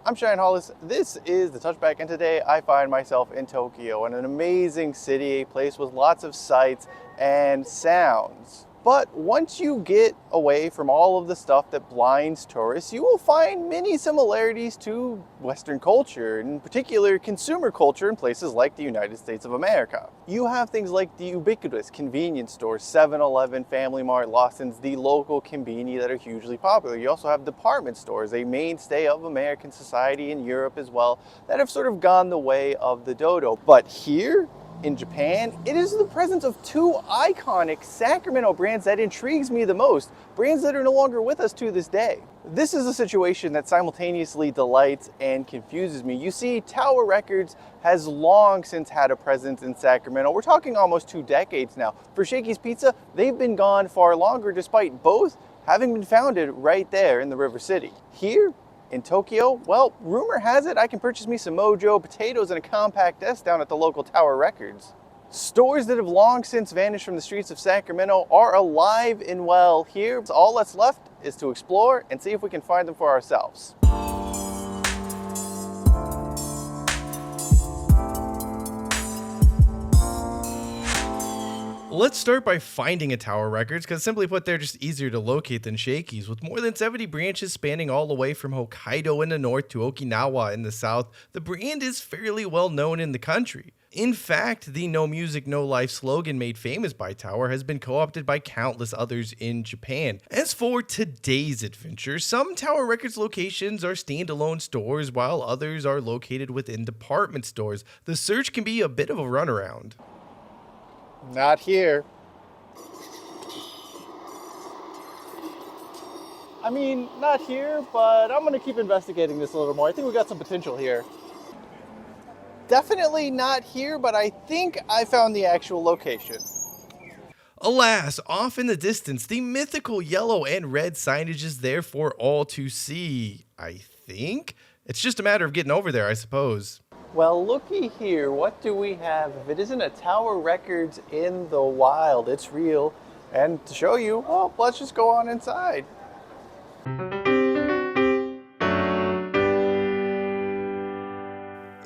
I'm Shine Hollis. This is The Touchback, and today I find myself in Tokyo, in an amazing city, a place with lots of sights and sounds. But once you get away from all of the stuff that blinds tourists, you will find many similarities to Western culture, in particular consumer culture in places like the United States of America. You have things like the ubiquitous convenience stores, 7-Eleven, Family Mart, Lawson's, the local konbini that are hugely popular. You also have department stores, a mainstay of American society in Europe as well, that have sort of gone the way of the dodo. But here, in Japan, it is the presence of two iconic Sacramento brands that intrigues me the most, brands that are no longer with us to this day. This is a situation that simultaneously delights and confuses me. You see, Tower Records has long since had a presence in Sacramento. We're talking almost 2 decades now. For Shakey's Pizza, they've been gone far longer, despite both having been founded right there in the River City. Here, in Tokyo, well, rumor has it I can purchase me some mojo, potatoes, and a compact desk down at the local Tower Records. Stores that have long since vanished from the streets of Sacramento are alive and well here. So all that's left is to explore and see if we can find them for ourselves. Let's start by finding a Tower Records, because simply put, they're just easier to locate than Shakey's. With more than 70 branches spanning all the way from Hokkaido in the north to Okinawa in the south, the brand is fairly well known in the country. In fact, the No Music, No Life slogan made famous by Tower has been co-opted by countless others in Japan. As for today's adventure, some Tower Records locations are standalone stores while others are located within department stores. The search can be a bit of a runaround. Not here. I mean, not here, but I'm gonna keep investigating this a little more. I think we got some potential here. Definitely not here, but I think I found the actual location. Alas, off in the distance, the mythical yellow and red signage is there for all to see, I think. It's just a matter of getting over there, I suppose. Well, looky here, what do we have? If it isn't a Tower Records in the wild, it's real. And to show you, well, let's just go on inside.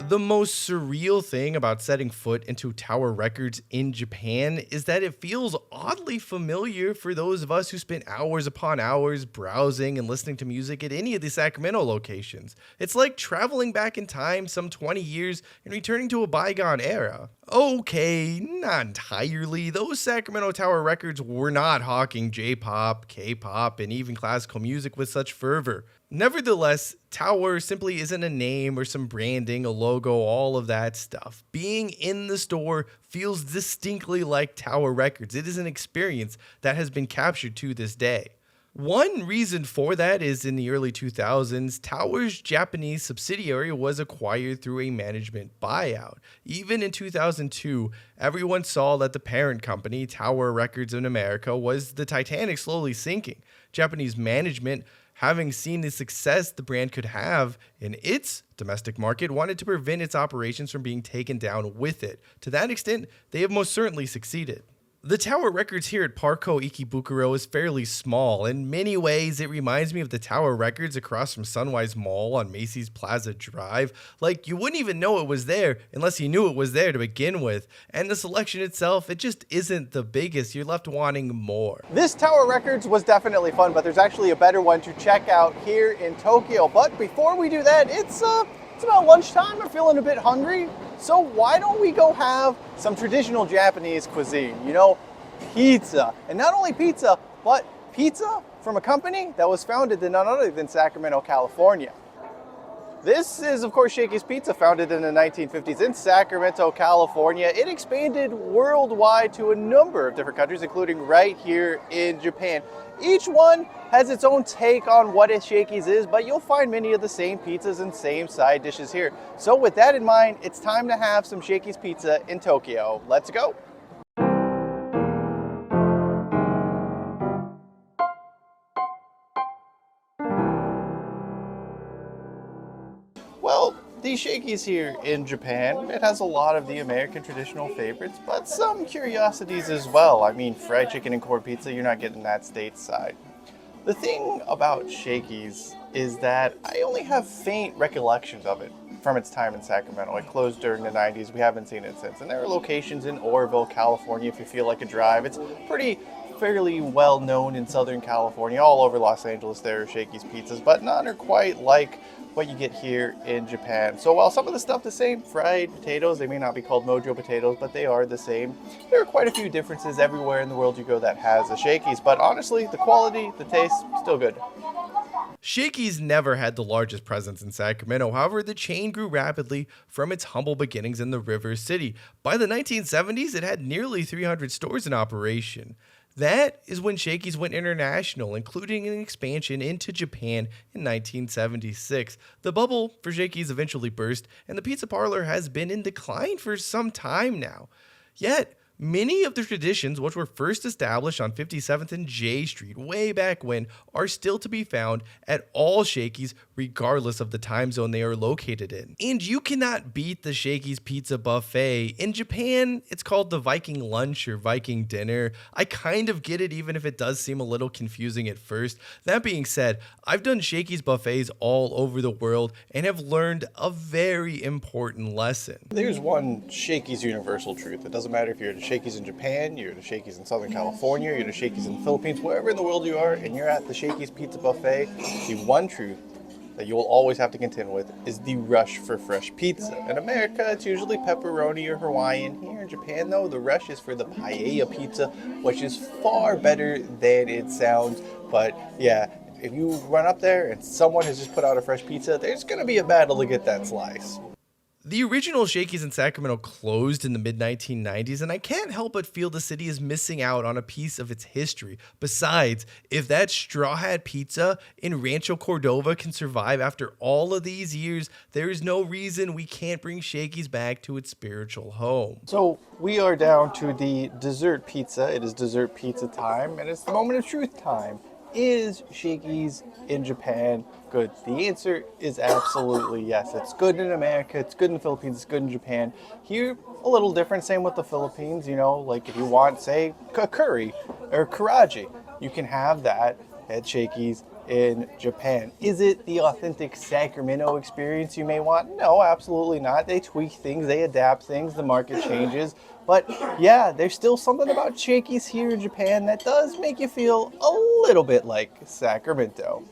The most surreal thing about setting foot into Tower Records in Japan is that it feels oddly familiar for those of us who spent hours upon hours browsing and listening to music at any of the Sacramento locations. It's like traveling back in time some 20 years and returning to a bygone era. Okay, not entirely. Those Sacramento Tower Records were not hawking J-pop, K-pop, and even classical music with such fervor. Nevertheless, Tower simply isn't a name or some branding, a logo, all of that stuff. Being in the store feels distinctly like Tower Records. It is an experience that has been captured to this day. One reason for that is in the early 2000s, Tower's Japanese subsidiary was acquired through a management buyout. Even in 2002, everyone saw that the parent company, Tower Records in America, was the Titanic slowly sinking. Japanese management, having seen the success the brand could have in its domestic market, wanted to prevent its operations from being taken down with it. To that extent, they have most certainly succeeded. The Tower Records here at Parco Ikebukuro is fairly small. In many ways, it reminds me of the Tower Records across from Sunwise Mall on Macy's Plaza Drive. Like, you wouldn't even know it was there unless you knew it was there to begin with. And the selection itself, it just isn't the biggest. You're left wanting more. This Tower Records was definitely fun, but there's actually a better one to check out here in Tokyo. But before we do that, it's about lunchtime. I'm feeling a bit hungry. So why don't we go have some traditional Japanese cuisine? You know, pizza. And not only pizza, but pizza from a company that was founded in none other than Sacramento, California. This is, of course, Shakey's Pizza, founded in the 1950s in Sacramento, California. It expanded worldwide to a number of different countries, including right here in Japan. Each one has its own take on what a Shakey's is, but you'll find many of the same pizzas and same side dishes here. So with that in mind, it's time to have some Shakey's Pizza in Tokyo. Let's go. Well, the Shakey's here in Japan, it has a lot of the American traditional favorites, but some curiosities as well. I mean, fried chicken and corn pizza, you're not getting that stateside. The thing about Shakey's is that I only have faint recollections of it from its time in Sacramento. It closed during the 90s. We haven't seen it since. And there are locations in Oroville, California, if you feel like a drive. It's fairly well known in Southern California. All over Los Angeles there are Shakey's pizzas, but none are quite like what you get here in Japan. So while some of the stuff the same, fried potatoes, they may not be called mojo potatoes, but they are the same. There are quite a few differences everywhere in the world you go that has a Shakey's, but honestly, the quality, the taste, still good. Shakey's never had the largest presence in Sacramento. However, the chain grew rapidly from its humble beginnings in the River City. By the 1970s, it had nearly 300 stores in operation. That is when Shakey's went international, including an expansion into Japan in 1976. The bubble for Shakey's eventually burst, and the pizza parlor has been in decline for some time now. Yet, many of the traditions, which were first established on 57th and J Street way back when, are still to be found at all Shakey's, regardless of the time zone they are located in. And you cannot beat the Shakey's Pizza Buffet. In Japan, it's called the Viking Lunch or Viking Dinner. I kind of get it, even if it does seem a little confusing at first. That being said, I've done Shakey's buffets all over the world and have learned a very important lesson. There's one Shakey's universal truth. It doesn't matter if you're at a Shakey's in Japan, you're at a Shakey's in Southern California, you're at a Shakey's in the Philippines, wherever in the world you are, and you're at the Shakey's Pizza Buffet, the one truth that you will always have to contend with is the rush for fresh pizza. In America, it's usually pepperoni or Hawaiian. Here in Japan, though, the rush is for the paella pizza, which is far better than it sounds. But yeah, if you run up there and someone has just put out a fresh pizza, there's going to be a battle to get that slice. The original Shakey's in Sacramento closed in the mid-1990s, and I can't help but feel the city is missing out on a piece of its history. Besides, if that Straw Hat Pizza in Rancho Cordova can survive after all of these years, there is no reason we can't bring Shakey's back to its spiritual home. So we are down to the dessert pizza. It is dessert pizza time, and it's the moment of truth time. Is Shakey's in Japan good? The answer is absolutely yes. It's good in America, it's good in the Philippines, it's good in Japan. Here, a little different, same with the Philippines, you know, like if you want, say, a curry or karaage, you can have that at Shakey's in Japan. Is it the authentic Sacramento experience you may want? No, absolutely not. They tweak things, they adapt things, the market changes. But yeah, there's still something about Shakey's here in Japan that does make you feel a little bit like Sacramento.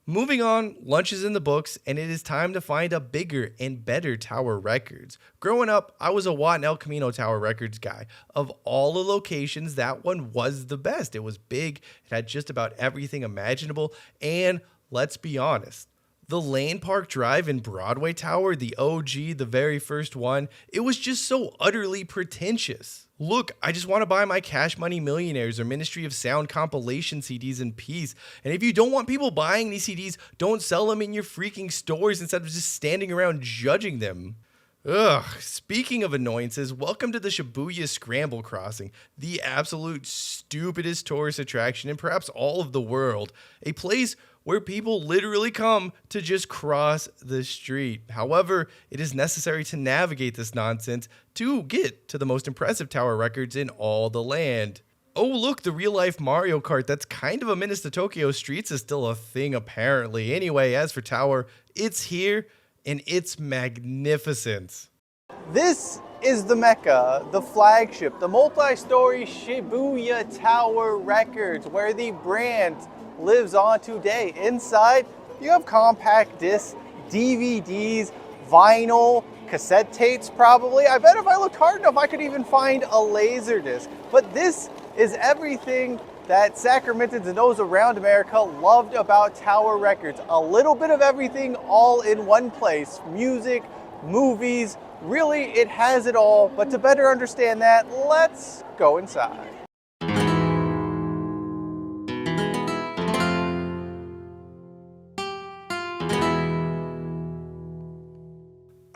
Moving on, lunch is in the books, and it is time to find a bigger and better Tower Records. Growing up, I was a Watt and El Camino Tower Records guy. Of all the locations, that one was the best. It was big, it had just about everything imaginable, and let's be honest, the Lane Park Drive in Broadway Tower, the OG, the very first one, it was just so utterly pretentious. Look, I just want to buy my Cash Money Millionaires or Ministry of Sound compilation CDs in peace. And if you don't want people buying these CDs, don't sell them in your freaking stores instead of just standing around judging them. Ugh, speaking of annoyances, welcome to the Shibuya Scramble Crossing, the absolute stupidest tourist attraction in perhaps all of the world. A place where people literally come to just cross the street. However, it is necessary to navigate this nonsense to get to the most impressive Tower Records in all the land. Oh look, the real-life Mario Kart that's kind of a menace to Tokyo streets is still a thing apparently. Anyway, as for Tower, it's here and it's magnificent. This is the Mecca, the flagship, the multi-story Shibuya Tower Records, where the brand lives on today. Inside, you have compact discs, DVDs, vinyl, cassette tapes probably. I bet if I looked hard enough, I could even find a laser disc. But this is everything that Sacramentans and those around America loved about Tower Records. A little bit of everything all in one place. Music, movies, really it has it all. But to better understand that, let's go inside.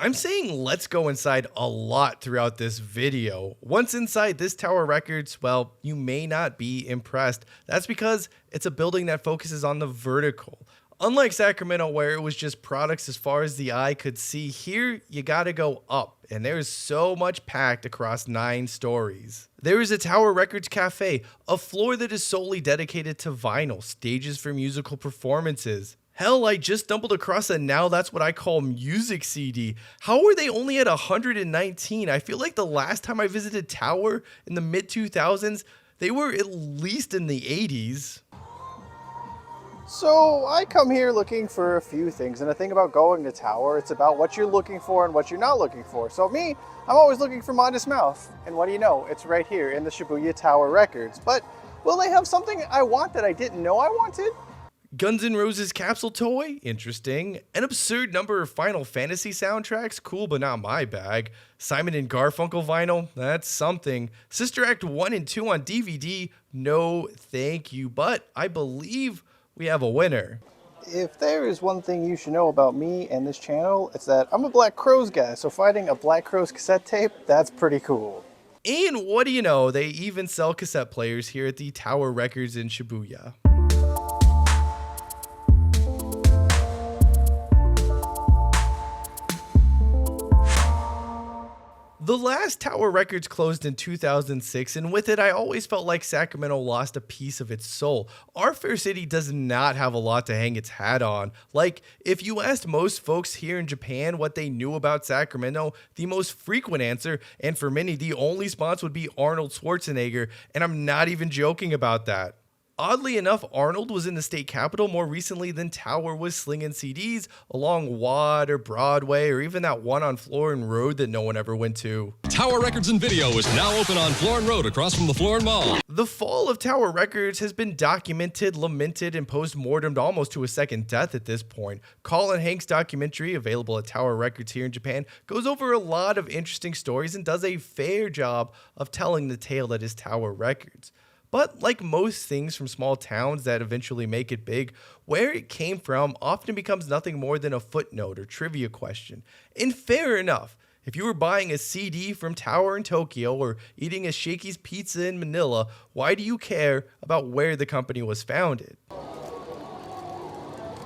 I'm saying let's go inside a lot throughout this video. Once inside this Tower Records, well, you may not be impressed. That's because it's a building that focuses on the vertical. Unlike Sacramento, where it was just products as far as the eye could see, here you gotta go up, and there's so much packed across 9 stories. There is a Tower Records cafe, a floor that is solely dedicated to vinyl, stages for musical performances, Hell, I just stumbled across a Now That's What I Call Music CD. How are they only at 119? I feel like the last time I visited Tower in the mid 2000s, they were at least in the 80s. So I come here looking for a few things, and the thing about going to Tower, it's about what you're looking for and what you're not looking for. So me, I'm always looking for Modest Mouse, and what do you know? It's right here in the Shibuya Tower Records. But will they have something I want that I didn't know I wanted? Guns N' Roses capsule toy? Interesting. An absurd number of Final Fantasy soundtracks? Cool, but not my bag. Simon and Garfunkel vinyl? That's something. Sister Act 1 and 2 on DVD? No, thank you. But I believe we have a winner. If there is one thing you should know about me and this channel, it's that I'm a Black Crowes guy, so finding a Black Crowes cassette tape, that's pretty cool. And what do you know, they even sell cassette players here at the Tower Records in Shibuya. The last Tower Records closed in 2006, and with it, I always felt like Sacramento lost a piece of its soul. Our fair city does not have a lot to hang its hat on. Like, if you asked most folks here in Japan what they knew about Sacramento, the most frequent answer, and for many, the only response would be Arnold Schwarzenegger, and I'm not even joking about that. Oddly enough, Arnold was in the state capitol more recently than Tower was slinging CDs along Watt or Broadway or even that one on Florin Road that no one ever went to. Tower Records and Video is now open on Florin Road across from the Florin Mall. The fall of Tower Records has been documented, lamented, and post-mortemed almost to a second death at this point. Colin Hanks' documentary, available at Tower Records here in Japan, goes over a lot of interesting stories and does a fair job of telling the tale that is Tower Records. But like most things from small towns that eventually make it big, where it came from often becomes nothing more than a footnote or trivia question. And fair enough, if you were buying a CD from Tower in Tokyo or eating a Shakey's pizza in Manila, why do you care about where the company was founded?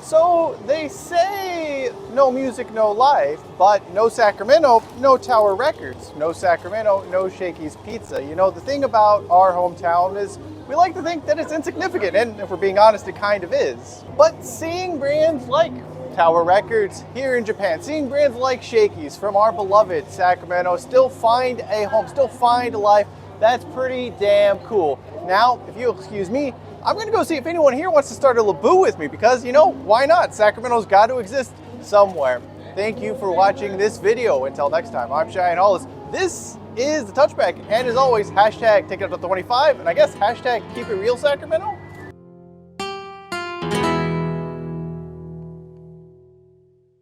So they say no music, no life, but no Sacramento, no Tower Records. No Sacramento, no Shakey's Pizza. You know, the thing about our hometown is we like to think that it's insignificant, and if we're being honest, it kind of is. But seeing brands like Tower Records here in Japan, seeing brands like Shakey's from our beloved Sacramento still find a home, still find a life, that's pretty damn cool. Now, if you'll excuse me, I'm gonna go see if anyone here wants to start a Laboo with me because, you know, why not? Sacramento's got to exist somewhere. Thank you for watching this video. Until next time, I'm Cheyenne Hollis. This is The Touchback, and as always, hashtag take it up to 25, and I guess hashtag keep it real, Sacramento.